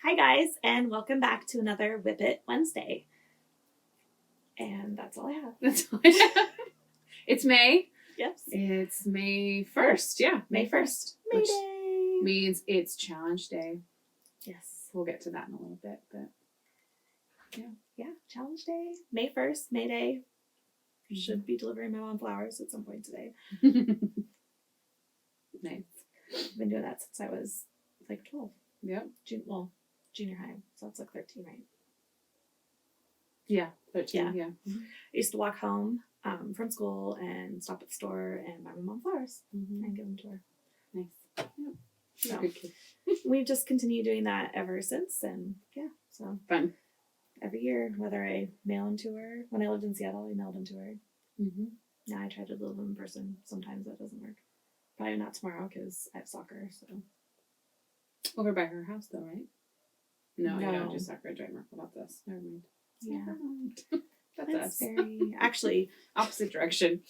Hi guys, and welcome back to another Whip It Wednesday. And that's all I have. That's all I have. It's May. Yes. It's May 1st. Yeah, May 1st. May Which Day. means it's Challenge Day. Yes. We'll get to that in a little bit, but Yeah, Challenge Day. May 1st, May Day. Should be delivering my mom flowers at some point today. Nice. I've been doing that since I was like 12. Yep. Junior high. So it's like 13, right? Yeah, 13. Yeah. Yeah. I used to walk home from school and stop at the store and buy my mom flowers and give them to her. Nice. Yeah. So, Good kid. we've just continued doing that ever since, and yeah, so Fun. every year, whether I mail them to her. When I lived in Seattle, I mailed them to her. Now I try to deliver them in person. Sometimes that doesn't work. Probably not tomorrow because I have soccer. So Over by her house, though, right? No, you No. don't do soccer at Drymark. Well, that's us. Never mind. yeah, Never mind. That's Plants us. Ferry. Actually, Opposite direction.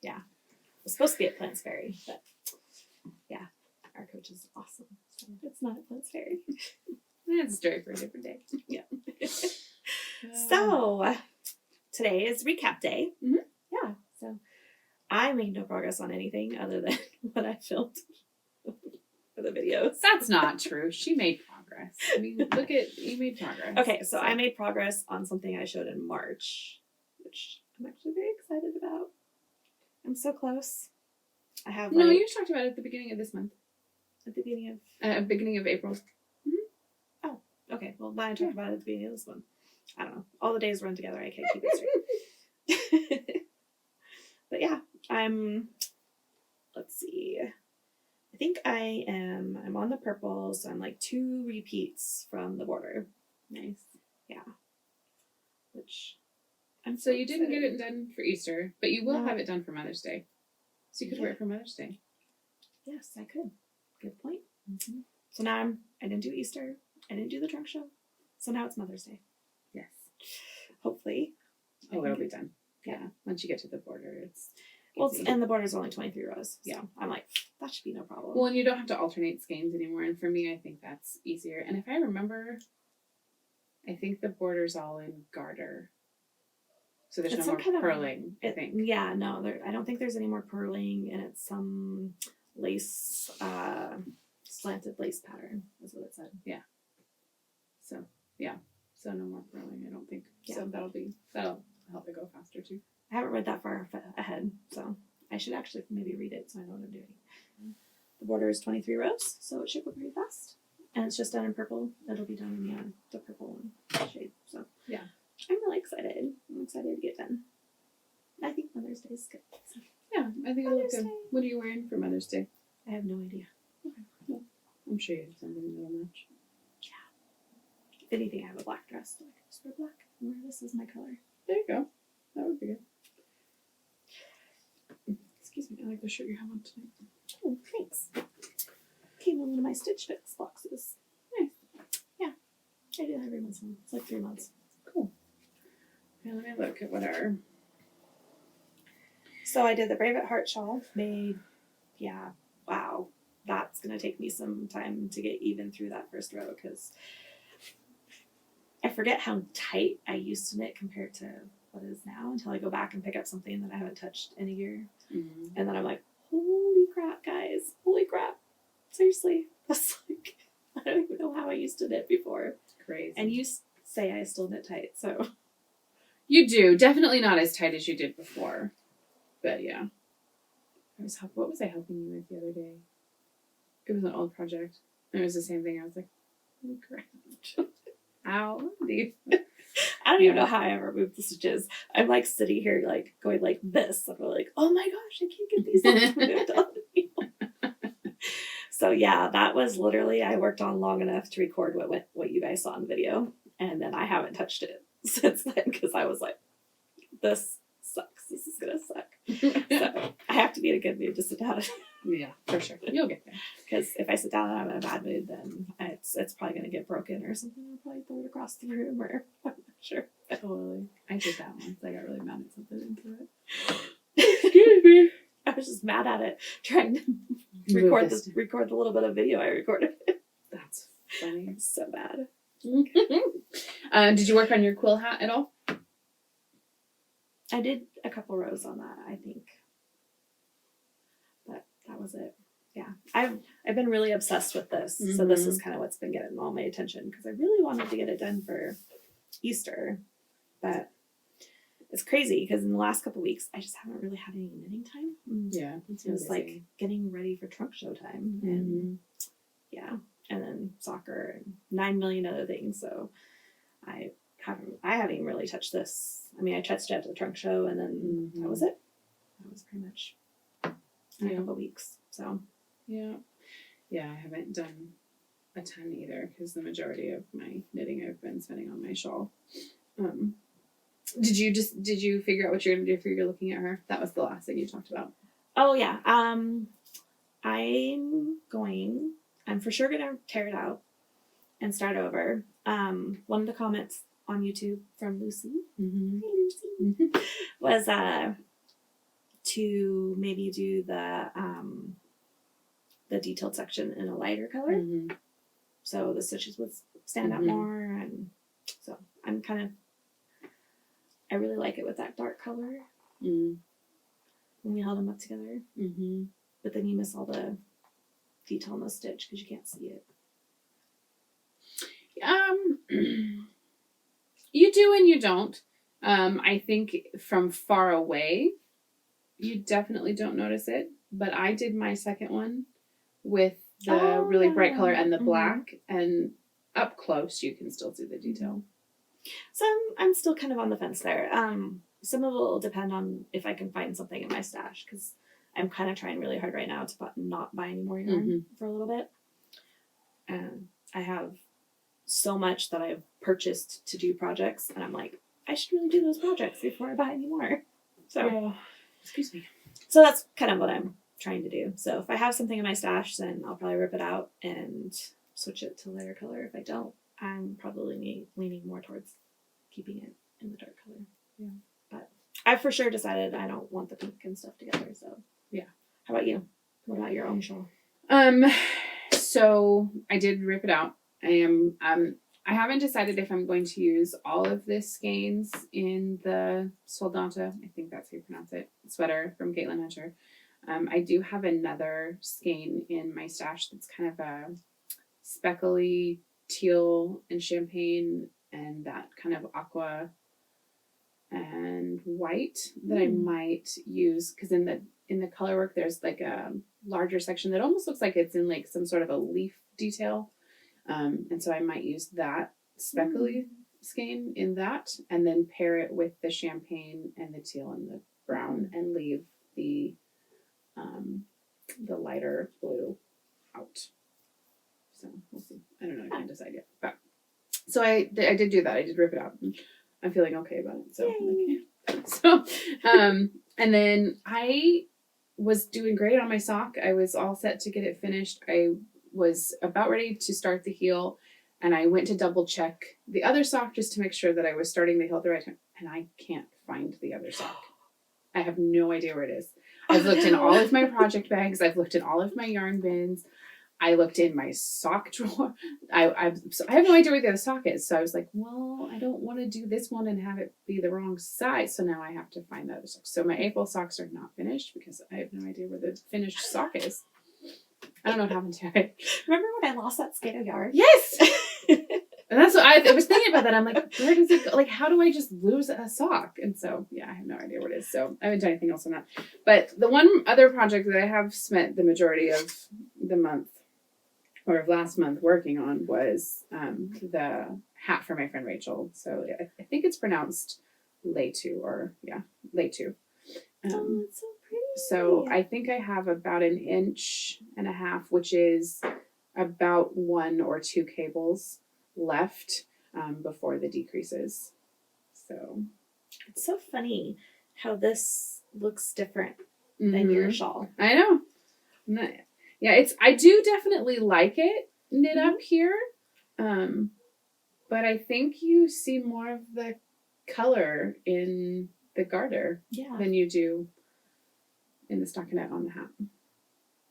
it was supposed to be at Plants Ferry, but yeah, our coach is awesome. So it's not at Plants Ferry. That's a story for a different day. Yeah. So today is recap day. Mhm. Yeah. So I made no progress on anything other than what I filmed for the videos. That's not true. She made progress. I mean, look at, you made progress. Okay, so I made progress on something I showed in March, which I'm actually very excited about. I'm so close. I have No, like, you talked about it at the beginning of this month. at the beginning Beginning of April. of okay, well then I talked about it at the beginning of this one. I don't know. All the days run together. I can't keep it straight. But yeah, let's see. I think I'm on the purple, so I'm like 2 repeats from the border. Nice. Which So you didn't get excited. it done for Easter, but you will No. have it done for Mother's Day. So you could wear it for Mother's Day. Yes, I could. Good point. So now I didn't do Easter. I didn't do the trunk show. So now it's Mother's Day. Yes. Hopefully. I Oh, can it'll be get- done. Yeah. Once you get to the border, it's Well, easy. and the border's only 23 rows. So Yeah. I'm like, that should be no problem. Well, and you don't have to alternate skeins anymore. And for me, I think that's easier. And if I remember, I think the border's all in garter. So there's It's no some more kind of- purling, I think. Yeah, no, I don't think there's any more purling, and it's some lace, slanted lace pattern, is what it said. So, yeah. So no more purling, I don't think. Yeah. So that'll help it go faster too. I haven't read that far ahead, so I should actually maybe read it so I know what I'm doing. The border is 23 rows, so it should go pretty fast. And it's just done in purple. It'll be done in the purple shade. So Yeah. I'm really excited. I'm excited to get done. I think Mother's Day is good. So Yeah, I think it'll look Mother's good. Day. What are you wearing for Mother's Day? I have no idea. I'm sure you have something that'll match. If anything, I have a black dress, so I can just wear black. And wear this is my color. There you go. That would be good. Excuse me, I like the shirt you have on tonight. Oh, thanks. Came in one of my Stitch Fix boxes. Nice. Yeah. I do that every once in a while. It's like 3 months. Cool. Okay, let me look at what our... So I did the Brave at Heart shawl. Wow. That's going to take me some time to get even through that first row because I forget how tight I used to knit compared to what it is now until I go back and pick up something that I haven't touched in a year. And then I'm like, holy crap, guys. Holy crap. Seriously. That's like, I don't even know how I used to knit before. Crazy. And you say I still knit tight, so. You do. Definitely not as tight as you did before. But yeah. What was I helping you with the other day? It was an old project. And it was the same thing. I was like, holy crap. Ow. I don't even know how I ever moved the stitches. I'm like sitting here like going like this. I'm like, oh my gosh, I can't get these all moved on me. So yeah, that was literally, I worked on long enough to record what you guys saw in the video. And then I haven't touched it since then because I was like, this sucks. This is going to suck. So I have to be in a good mood to sit down. Yeah, for sure. You'll get there. Because if I sit down and I'm in a bad mood, then it's probably going to get broken or something. I'll probably throw it across the room or I'm not sure. Totally. I did that once. I got really mad at something and threw it. Excuse me. I was just mad at it, trying to Move record this. the little bit of video I recorded. That's funny. It's so bad. Did you work on your quill hat at all? I did a couple rows on that, I think. But that was it. Yeah. I've been really obsessed with this. So this is kind of what's been getting all my attention because I really wanted to get it done for Easter. But it's crazy because in the last couple weeks I just haven't really had any knitting time. Yeah. It was like getting ready for trunk show time and yeah. And then soccer and 9 million other things. So I haven't even really touched this. I mean, I touched it at the trunk show, and then that was it. That was pretty much in a couple of weeks. So yeah, I haven't done a ton either because the majority of my knitting I've been spending on my shawl. Did you figure out what you're gonna do for your looking at her? That was the last thing you talked about. Oh yeah, I'm for sure gonna tear it out and start over. One of the comments on YouTube from Lucy, hey Lucy, was to maybe do the detailed section in a lighter color, so the stitches would stand out more, and so I really like it with that dark color when you held them up together, but then you miss all the detail in the stitch because you can't see it. You do and you don't. I think from far away, you definitely don't notice it. But I did my second one with the really bright color and the black, and up close you can still see the detail. So I'm still kind of on the fence there. Some of it will depend on if I can find something in my stash because I'm kind of trying really hard right now to not buy any more yarn for a little bit. And I have so much that I've purchased to do projects, and I'm like, I should really do those projects before I buy any more. So, excuse me. So that's kind of what I'm trying to do. So if I have something in my stash, then I'll probably rip it out and switch it to lighter color. If I don't, I'm probably leaning more towards keeping it in the dark color. Yeah. But I've for sure decided I don't want the pink and stuff together. So yeah. How about you? What about your own shawl? So I did rip it out. I haven't decided if I'm going to use all of this skeins in the Soldata, I think that's how you pronounce it, sweater from Caitlin Hunter. I do have another skein in my stash that's kind of a speckly teal and champagne and that kind of aqua and white that I might use because in the color work there's like a larger section that almost looks like it's in like some sort of a leaf detail. And so I might use that speckly skein in that and then pair it with the champagne and the teal and the brown and leave the lighter blue out. So we'll see. I don't know. I can't decide yet. But so I did do that. I did rip it out. I'm feeling okay about it. So and then I was doing great on my sock. I was all set to get it finished. I was about ready to start the heel, and I went to double check the other sock just to make sure that I was starting the heel at the right time, and I can't find the other sock. I have no idea where it is. I've looked in all of my project bags. I've looked in all of my yarn bins. I looked in my sock drawer. I have no idea where the other sock is. So I was like, well, I don't want to do this one and have it be the wrong size. So now I have to find the other sock. So my April socks are not finished because I have no idea where the finished sock is. I don't know what happened to it. Remember when I lost that skein of yarn? Yes! And that's what I was thinking about that. I'm like, where does it go? Like, how do I just lose a sock? And so, yeah, I have no idea what it is. So I haven't done anything else on that. But the one other project that I have spent the majority of the month or of last month working on was the hat for my friend Rachel. So I think it's pronounced Leitu Leitu. Oh, it's so pretty. So I think I have about 1.5 inches, which is about 1 or 2 cables left before the decreases. So it's so funny how this looks different than your shawl. I know. Yeah, I do definitely like it knit up here. But I think you see more of the color in the garter than you do in the stockinette on the hat.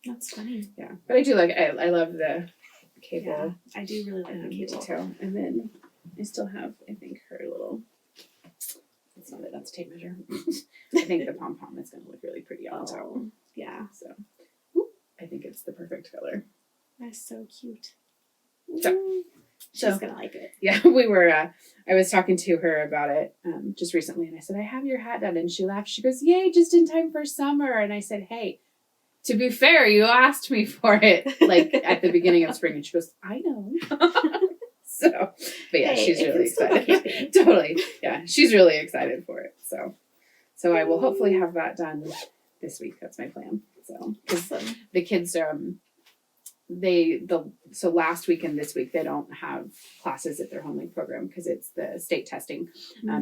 That's funny. Yeah, but I do like it. I love the cable. Yeah, I do really like the cable. Detail. And then I still have, I think, her little, that's not it, that's a tape measure. I think the pom-pom is going to look really pretty on top. Yeah. So, I think it's the perfect color. That's so cute. So, she's going to like it. Yeah, we were, I was talking to her about it just recently, and I said, I have your hat done. And she laughed. She goes, yay, just in time for summer. And I said, hey, to be fair, you asked me for it, like, at the beginning of spring. And she goes, I know. So, but yeah, hey, she's really excited. Totally. Yeah, she's really excited for it. So I will hopefully have that done this week. That's my plan. So, because the kids, so last week and this week, they don't have classes at their home week program because it's the state testing.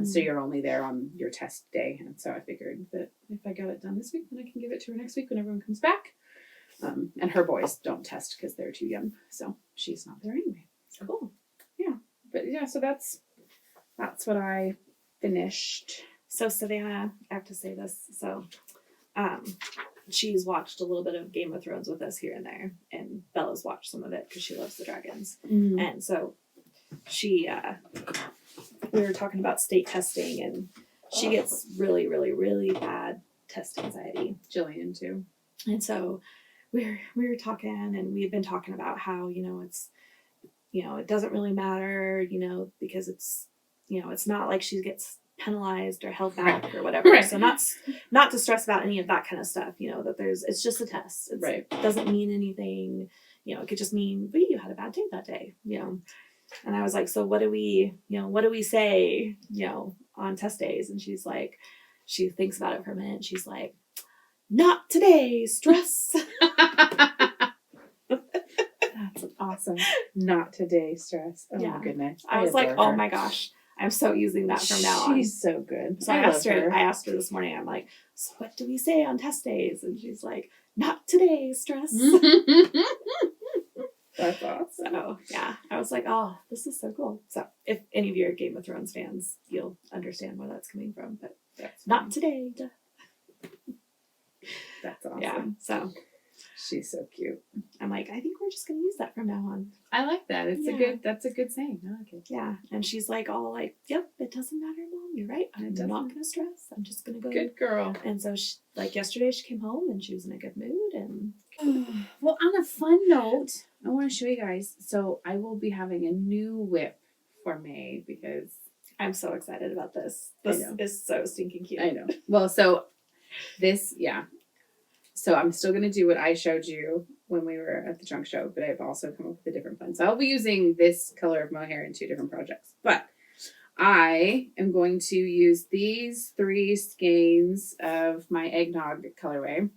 So you're only there on your test day. And so I figured that if I got it done this week, then I can give it to her next week when everyone comes back. And her boys don't test because they're too young. So she's not there anyway. So, cool. Yeah. But yeah, so that's what I finished. So Savannah, I have to say this. So, she's watched a little bit of Game of Thrones with us here and there, and Bella's watched some of it because she loves the dragons. And so she, we were talking about state testing, and she gets really, really, really bad test anxiety. Jillian too. And so we were talking, and we had been talking about how, it's, it doesn't really matter, because it's, it's not like she gets penalized or held back or whatever. Right. So not to stress about any of that kind of stuff, that it's just a test. It doesn't mean anything, it could just mean, but you had a bad day that day, And I was like, so what do we say, on test days? And she's like, she thinks about it for a minute. And she's like, not today, stress. That's awesome. Not today, stress. Oh my goodness. I was like, oh my gosh. I'm so using that from now on. She's so good. So I asked her this morning, I'm like, so what do we say on test days? And she's like, not today, stress. That's awesome. So yeah, I was like, oh, this is so cool. So if any of you are Game of Thrones fans, you'll understand where that's coming from, but that's not today. That's awesome. Yeah, so she's so cute. I'm like, I think we're just gonna use that from now on. I like that. That's a good saying. I like it. Yeah. And she's like all like, yep, it doesn't matter, Mom. You're right. I'm not gonna stress. I'm just gonna go. Good girl. And so she, like yesterday she came home and she was in a good mood and well, on a fun note, I want to show you guys. So I will be having a new whip for May because I'm so excited about this. This is so stinking cute. I know. Well, so this, yeah. So I'm still going to do what I showed you when we were at the trunk show, but I've also come up with a different plan. So I'll be using this color of mohair in 2 different projects. But I am going to use these 3 skeins of my eggnog colorway.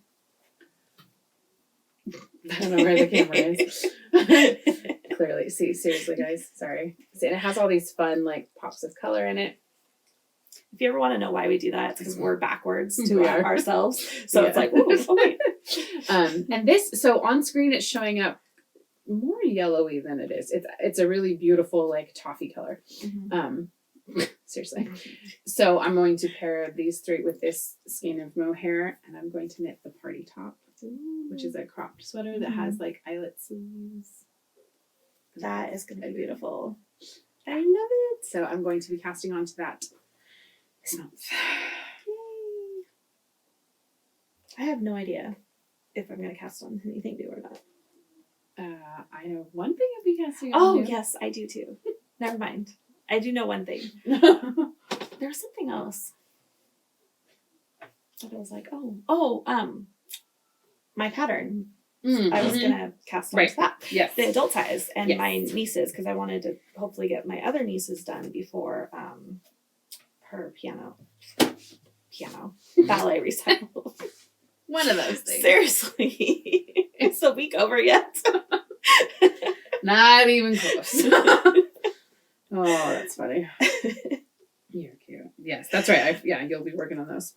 I don't know where the camera is. Clearly. See, seriously, guys. Sorry. See, and it has all these fun, like, pops of color in it. If you ever want to know why we do that, it's because we're backwards to ourselves. So it's like, ooh, oh wait. And this, so on screen it's showing up more yellowy than it is. It's a really beautiful, like, toffee color. Seriously. So I'm going to pair these 3 with this skein of mohair, and I'm going to knit the party top, which is a cropped sweater that has, like, eyelet sleeves. That is going to be beautiful. I love it. So I'm going to be casting onto that this month. Yay. I have no idea if I'm going to cast on anything new or not. I know one thing I'll be casting on. Oh, yes, I do too. Never mind. I do know one thing. There's something else. I was like, my pattern. I was going to cast on that. Yes. The adult size. And my nieces, because I wanted to hopefully get my other nieces done before her piano ballet recital. One of those things. Seriously. It's the week over yet. Not even close. Oh, that's funny. You're cute. Yes, that's right. You'll be working on those.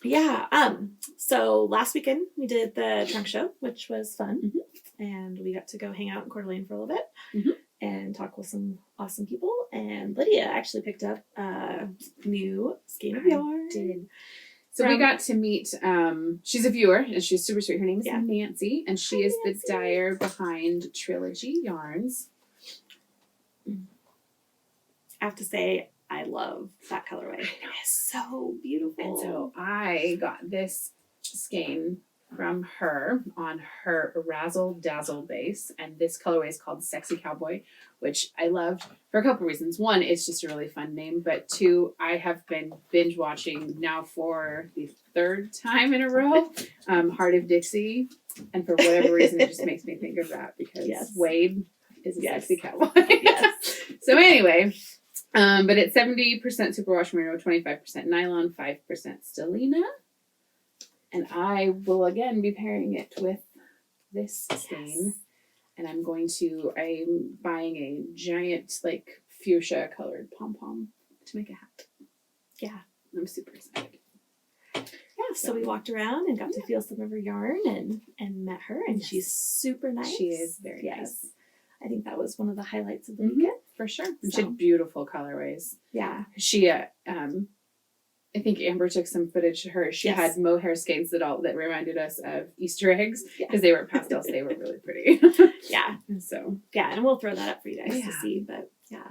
Yeah. So last weekend we did the trunk show, which was fun. And we got to go hang out in Coeur d'Alene for a little bit and talk with some awesome people. And Lydia actually picked up a new skein of yarn. Did. So we got to meet, she's a viewer, and she's super sweet. Her name is Yeah. Nancy, and she Hi, is Nancy. the dyer behind Trilogy Yarns. I have to say, I love that colorway. It is so beautiful. And so I got this skein from her on her Razzle Dazzle base, and this colorway is called Sexy Cowboy, which I loved for a couple reasons. One, it's just a really fun name, but two, I have been binge watching now for the third time in a row, Heart of Dixie, and for whatever reason it just makes me think of that because Wade is a sexy cowboy. Yes. So anyway, but it's 70% superwash merino, 25% nylon, 5% stellina. And I will again be pairing it with this skein. And I'm buying a giant like fuchsia colored pom-pom to make a hat. Yeah. I'm super excited. Yeah, so we walked around and got to feel some of her yarn and met her, and she's super nice. She is very nice. I think that was one of the highlights of the weekend. For sure. And she had beautiful colorways. Yeah. She I think Amber took some footage of her. She had mohair skeins that reminded us of Easter eggs because they were pastels. They were really pretty. Yeah. So and we'll throw that up for you guys to see. But that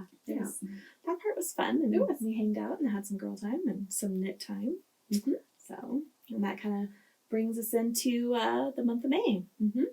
part was fun, and we hanged out and had some girl time and some knit time. Mm-hmm. So, and that kind of brings us into the month of May. Mm-hmm.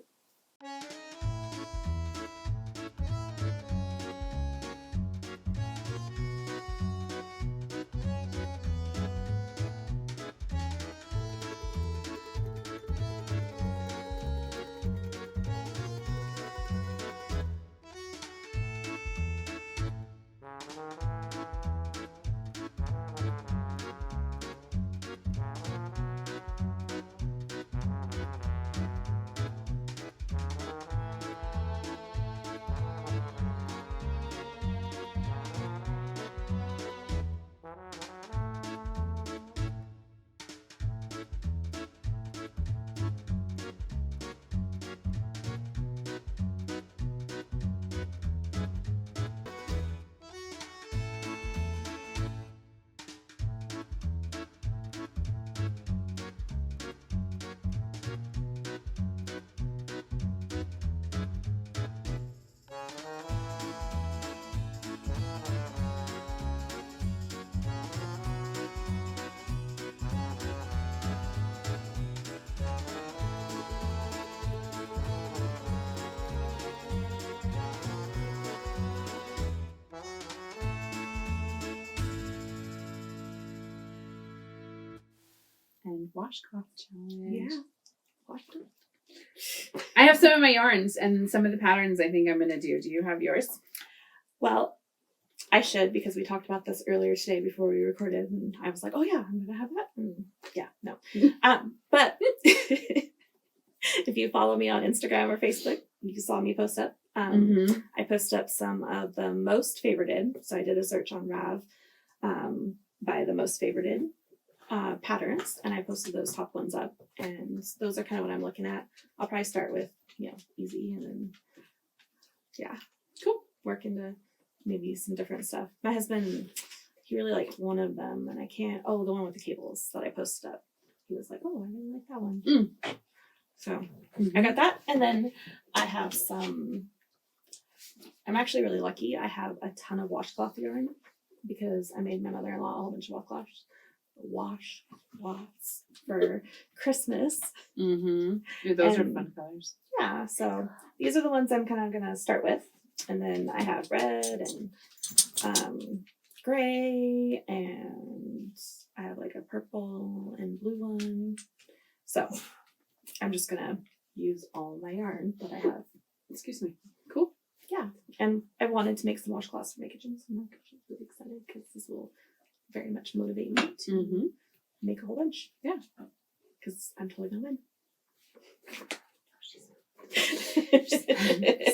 and washcloth challenge. Yeah. Washcloth. I have some of my yarns and some of the patterns I think I'm going to do. Do you have yours? Well, I should, because we talked about this earlier today before we recorded, and I was like, oh yeah, I'm going to have that. And no. But if you follow me on Instagram or Facebook, you saw me post up. I posted up some of the most favorited. So I did a search on Rav by the most favorited patterns, and I posted those top ones up, and those are kind of what I'm looking at. I'll probably start with easy, and then cool, work into maybe some different stuff. My husband, he really liked one of them, and I can't. Oh, the one with the cables that I posted up. He was like, "Oh, I really like that one." So I got that, and then I have some. I'm actually really lucky. I have a ton of washcloth yarn because I made my mother-in-law a whole bunch of washcloths for Christmas. Those are fun colors. Yeah, so these are the ones I'm kind of gonna start with, and then I have red and gray, and I have like a purple and blue one. So I'm just gonna use all my yarn that I have. Excuse me. Cool. Yeah, and I wanted to make some washcloths for my kitchen, so I'm really excited because this will very much motivate me to make a whole bunch. Yeah, because I'm totally gonna win.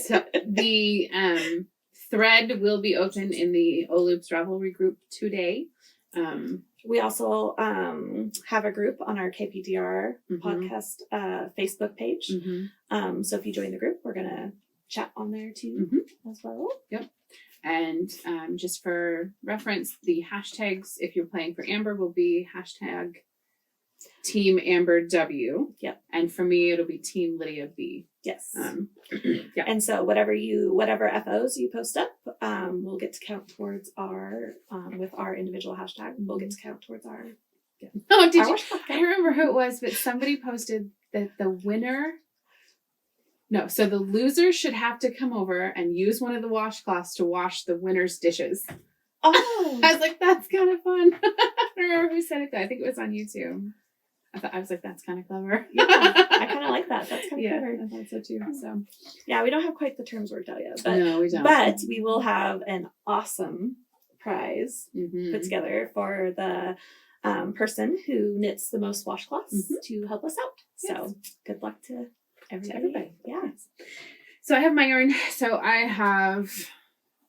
So the thread will be open in the Oloops Ravelry group today. We also have a group on our KPDR podcast Facebook page. So if you join the group, we're gonna chat on there too as well. Yep. And just for reference, the hashtags, if you're playing for Amber, will be hashtag Team Amber W. Yep. And for me, it'll be Team Lydia B. Yes. Yeah. And so whatever FOs you post up, we'll get to count towards our, with our individual hashtag, we'll get to count towards our. Yeah. Oh, did you? I don't remember who it was, but somebody posted that the winner. No, so the loser should have to come over and use one of the washcloths to wash the winner's dishes. Oh. I was like, that's kind of fun. I don't remember who said it though. I think it was on YouTube. I was like, that's kind of clever. Yeah, I kind of like that. That's kind of clever. I thought so too. So yeah, we don't have quite the terms worked out yet, but no, we don't. But we will have an awesome prize put together for the person who knits the most washcloths to help us out. So good luck to everybody. Yeah. So I have my yarn. So I have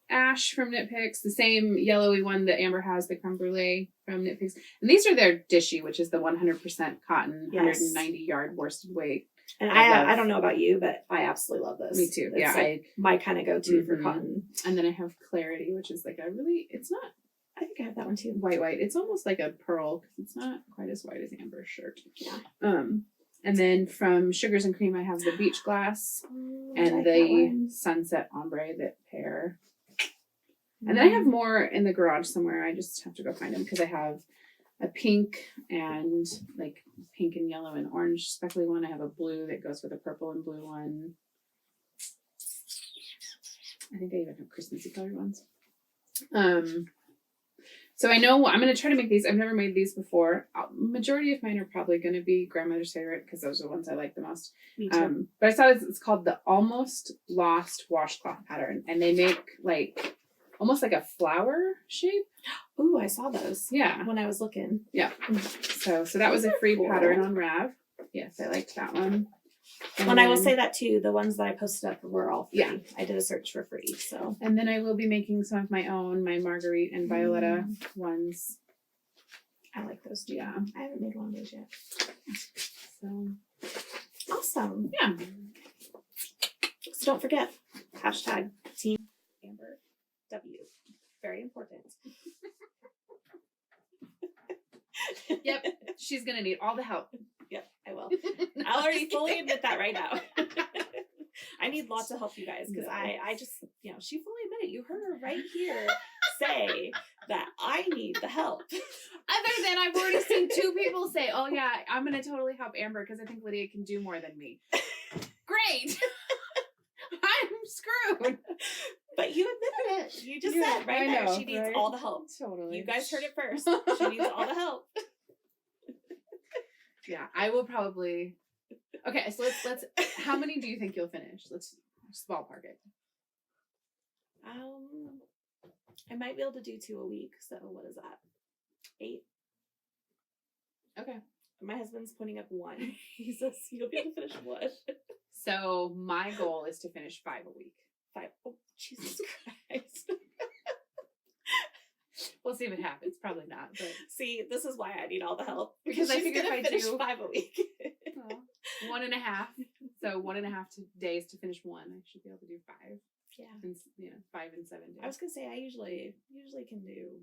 Ash from Knit Picks, the same yellowy one that Amber has, the creme brulee from Knit Picks. And these are their Dishy, which is the 100% cotton, 190 yard worsted weight. And I don't know about you, but I absolutely love this. Me too. It's like my kind of go-to for cotton. And then I have Clarity, which is like it's not, I think I have that one too. White. It's almost like a pearl because it's not quite as white as Amber's shirt. Yeah. And then from Sugars and Cream, I have the Beach Glass and the Sunset Ombre that pair. And then I have more in the garage somewhere. I just have to go find them because I have a pink and like pink and yellow and orange speckly one. I have a blue that goes with a purple and blue one. I think I even have Christmassy colored ones. So I know I'm going to try to make these. I've never made these before. Majority of mine are probably going to be grandmother's favorite because those are the ones I like the most. Me too. But I saw it's called the Almost Lost Washcloth Pattern. And they make like almost like a flower shape. Ooh, I saw those. Yeah. When I was looking. Yeah. So that was a free pattern on Rav. Yes, I liked that one. And I will say that too, the ones that I posted up were all free. Yeah. I did a search for free. So. And then I will be making some of my own, my Marguerite and Violetta ones. I like those too. Yeah. I haven't made one of those yet. So awesome. Yeah. So don't forget, hashtag Team Amber W. Very important. Yep. She's going to need all the help. Yep, I will. I'll already fully admit that right now. I need lots of help, you guys, because I just, she fully admitted. You heard her right here say that I need the help. Other than I've already seen 2 people say, oh yeah, I'm going to totally help Amber because I think Lydia can do more than me. Great. I'm screwed. But you admitted it. You just said right there she needs all the help. Totally. You guys heard it first. She needs all the help. Yeah, I will probably. Okay, so let's. How many do you think you'll finish? Let's ballpark it. I might be able to do 2 a week. So what is that? 8. Okay. My husband's putting up 1. He says you'll be able to finish 1. So my goal is to finish 5 a week. 5. Oh, Jesus Christ. We'll see if it happens. Probably not. But see, this is why I need all the help. Because I figure if I finish do 5 a week. 1.5. So 1.5 days to finish 1. I should be able to do 5. Yeah. And 5 and 7 days. I was gonna say I usually can do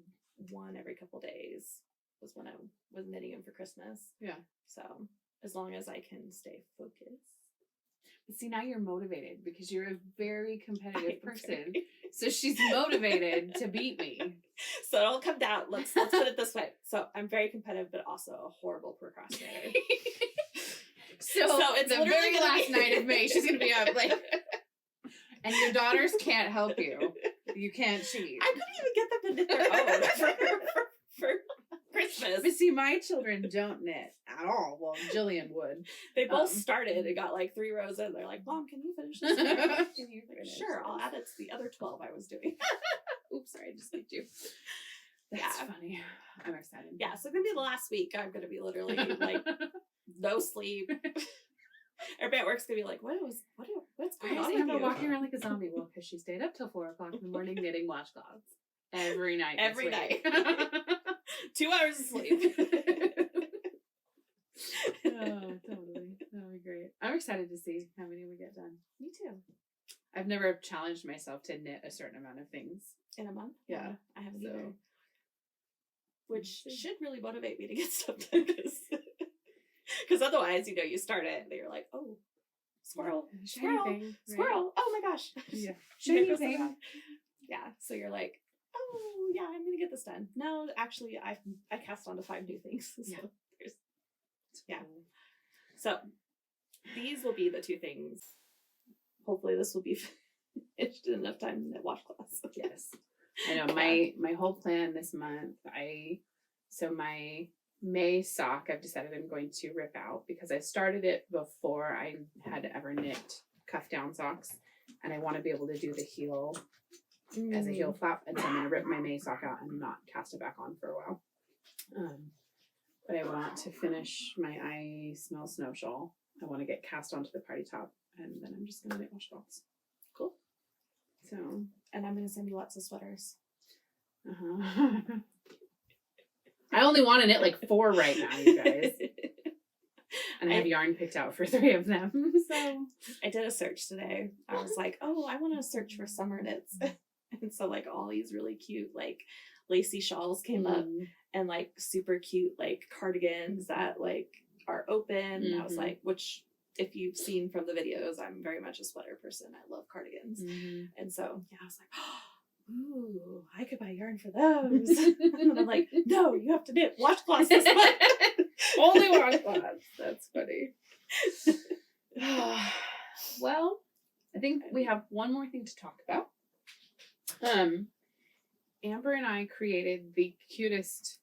1 every couple days. Was when I was knitting them for Christmas. Yeah. So as long as I can stay focused. But see, now you're motivated because you're a very competitive person. So she's motivated to beat me. So it'll come down. Let's put it this way. So I'm very competitive, but also a horrible procrastinator. so it's the very last night of May, she's gonna be up like, and your daughters can't help you. You can't cheat. I couldn't even get them to knit their own for Christmas. But see, my children don't knit at all. Well, Jillian would. They both started and got like 3 rows in. They're like, Mom, can you finish this? Can you finish? Sure, I'll add it to the other 12 I was doing. Oops, sorry, I just clicked you. That's funny. I'm excited. Yeah, so it's gonna be the last week. I'm gonna be literally like no sleep. Everybody at work's gonna be like, what's going on with you? Walking around like a zombie? Well, because she stayed up till 4 o'clock in the morning knitting washcloths every night. Every night. 2 hours of sleep. Oh, totally. That'll be great. I'm excited to see how many we get done. Me too. I've never challenged myself to knit a certain amount of things. In a month? Yeah. I haven't either. Which should really motivate me to get stuff done. Because otherwise, you start it and you're like, oh, squirrel, Shiny squirrel, thing, right? squirrel. Oh my gosh. Yeah. Shiny Shiny thing. thing. Yeah. So you're like, oh yeah, I'm gonna get this done. No, actually, I cast on to 5 new things. So Yeah. Yeah. So these will be the 2 things. Hopefully, this will be finished in enough time at wash class. Yes. I know my whole plan this month, my May sock, I've decided I'm going to rip out because I started it before I had ever knit cuff down socks, and I want to be able to do the heel as a heel flap, and so I'm going to rip my May sock out and not cast it back on for a while. But I want to finish my I Smell Snow shawl. I want to get cast onto the party top, and then I'm just going to knit washcloths. Cool. So, and I'm going to send you lots of sweaters. I only want to knit like 4 right now, you guys. And I have yarn picked out for 3 of them. So I did a search today. I was like, oh, I want to search for summer knits. And so like all these really cute like lacy shawls came up, and like super cute like cardigans that like are open. I was like, which if you've seen from the videos, I'm very much a sweater person. I love cardigans. And so yeah, I was like, oh, ooh, I could buy yarn for those. And I'm like, no, you have to knit washcloths this month. Only washcloths. That's funny. Well, I think we have one more thing to talk about. Amber and I created the cutest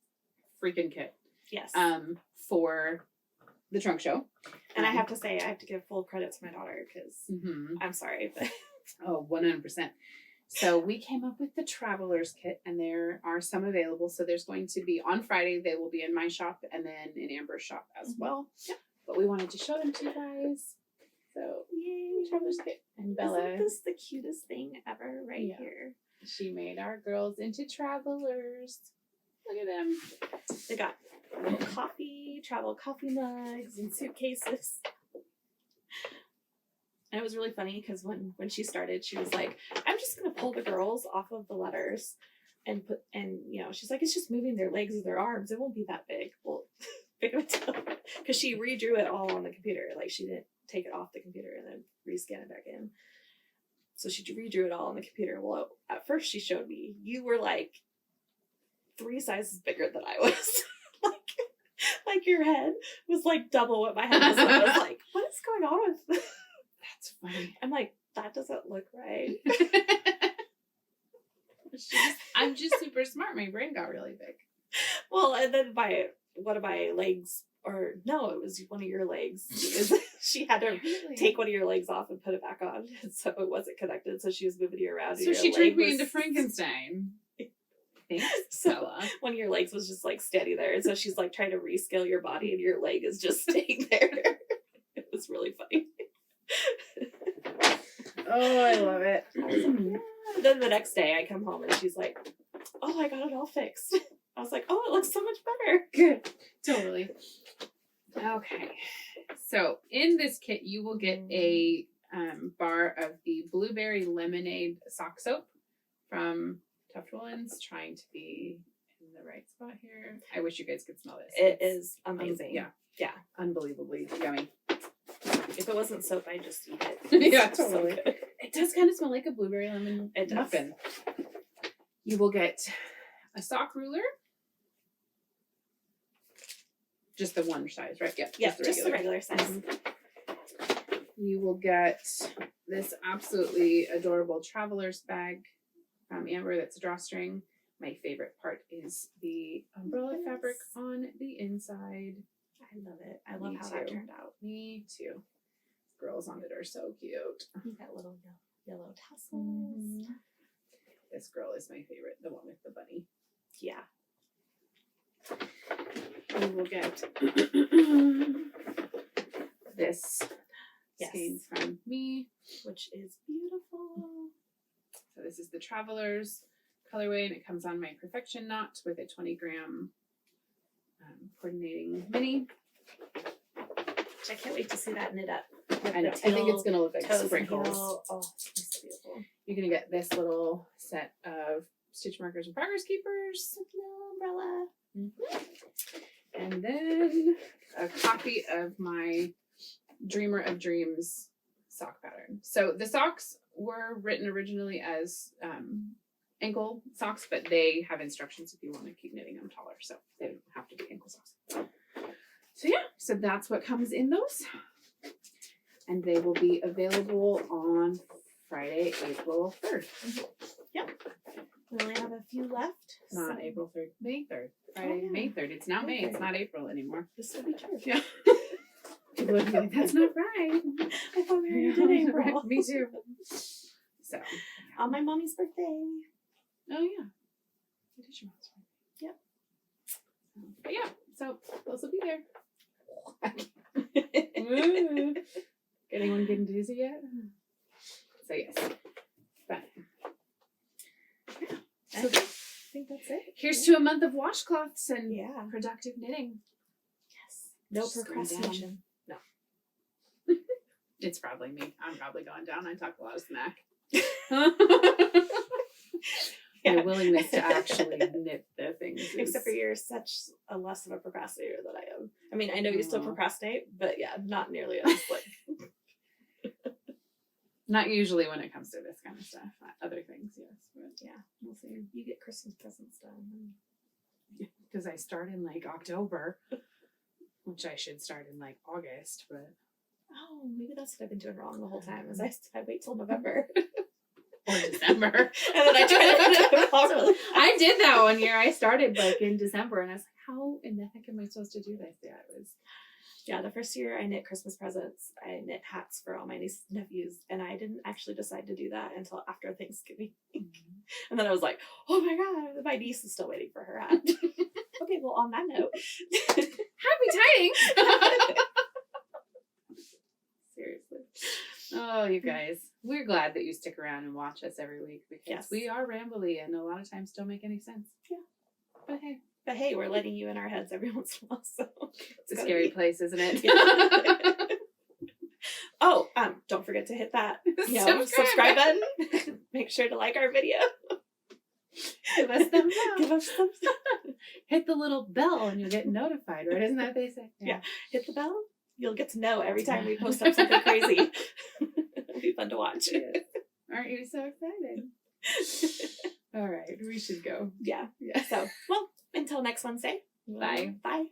freaking kit. Yes. For the trunk show. And I have to say, I have to give full credit to my daughter because I'm sorry, but 100%. So we came up with the Traveler's Kit, and there are some available. So there's going to be on Friday, they will be in my shop and then in Amber's shop as well. Yep. But we wanted to show them to you guys. So yay, Traveler's Kit. And Bella. Isn't this the cutest thing ever here? She made our girls into travelers. Look at them. They got little travel coffee mugs and suitcases. And it was really funny because when she started, she was like, I'm just going to pull the girls off of the letters and she's like, it's just moving their legs or their arms. It won't be that big. Well, big of a deal. Because she redrew it all on the computer. Like she didn't take it off the computer and then rescan it back in. So she redrew it all on the computer. Well, at first she showed me, you were like 3 sizes bigger than I was. like your head was like double what my head was. So I was like, what is going on with this? That's funny. I'm like, that doesn't look right. I'm just super smart. My brain got really big. Well, and then one of my legs, or no, it was one of your legs. She had to take one of your legs off and put it back on. And so it wasn't connected. So she was moving you around. So she turned me into Frankenstein. Thanks, so one of your legs was just like standing there. And so she's like trying to rescale your body and your leg is just staying there. It was really funny. Oh, I love it. Then the next day I come home and she's like, oh, I got it all fixed. I was like, oh, it looks so much better. Good. Totally. Okay. So in this kit, you will get a bar of the Blueberry Lemonade sock soap from Tuft Woolens. Trying to be in the right spot here. I wish you guys could smell this. It is amazing. Yeah. Unbelievably yummy. If it wasn't soap, I'd just eat it. Yeah, totally. So it does kind of smell like a blueberry lemon muffin. You will get a sock ruler. Just the one size, right? Yeah, just the regular size. Mm-hmm. You will get this absolutely adorable traveler's bag from Amber that's a drawstring. My favorite part is the umbrella fabric on the inside. I love it. I love how that turned out. Me too. Girls on it are so cute. You got little yellow tassels. Mm-hmm. This girl is my favorite, the one with the bunny. Yeah. We will get this skein from me, which is beautiful. So this is the Traveler's colorway, and it comes on my Perfection knot with a 20-gram coordinating mini. Which I can't wait to see that knit up. I know. I think it's going to look like sprinkles. Oh, it's beautiful. You're going to get this little set of stitch markers and progress keepers. Little umbrella. Mm-hmm. And then a copy of my Dreamer of Dreams sock pattern. So the socks were written originally as ankle socks, but they have instructions if you want to keep knitting them taller, so they don't have to be ankle socks. So yeah, so that's what comes in those, and they will be available on Friday, April 3rd. Yep. We only have a few left. Not April 3rd, May 3rd. Friday, May 3rd. It's not May. It's not April anymore. This will be true. Yeah. People would be like, that's not right. I thought we already did April. Me too. So. On my mommy's birthday. Oh, yeah. It is your mom's birthday. Yep. But yeah, so those will be there. Ooh. Anyone getting dizzy yet? So yes. But So I think that's it. Here's to a month of washcloths and productive knitting. Yes. No procrastination. No. It's probably me. I'm probably going down. I talk a lot of smack. My willingness to actually knit the things. Except for you're such a less of a procrastinator than I am. I mean, I know you still procrastinate, but yeah, not nearly as like. Not usually when it comes to this kind of stuff. Other things, yes. But yeah, we'll see. You get Christmas presents done. Because I start in like October, which I should start in like August, but. Oh, maybe that's what I've been doing wrong the whole time. Is I wait till November. Or December. And then I try to put it all. I did that one year. I started like in December and I was like, how in the heck am I supposed to do this? Yeah, it was. Yeah, the first year I knit Christmas presents. I knit hats for all my nieces and nephews. And I didn't actually decide to do that until after Thanksgiving. Mm-hmm. And then I was like, oh my God, my niece is still waiting for her hat. Okay, well, on that note. Happy tidings! Seriously. Oh, you guys. We're glad that you stick around and watch us every week because we are rambly and a lot of times don't make any sense. Yeah. But hey, we're letting you in our heads every once in a while, so it's a scary place, isn't it? Yeah. Oh, don't forget to hit that subscribe button. Make sure to like our video. Give us thumbs up. Give us thumbs up. Hit the little bell and you'll get notified, right? Isn't that what they say? Yeah. Hit the bell. You'll get to know every time we post up something crazy. It'll be fun to watch. Yes. Aren't you so excited? All right, we should go. Yeah. So, well, until next Wednesday. Bye. Bye.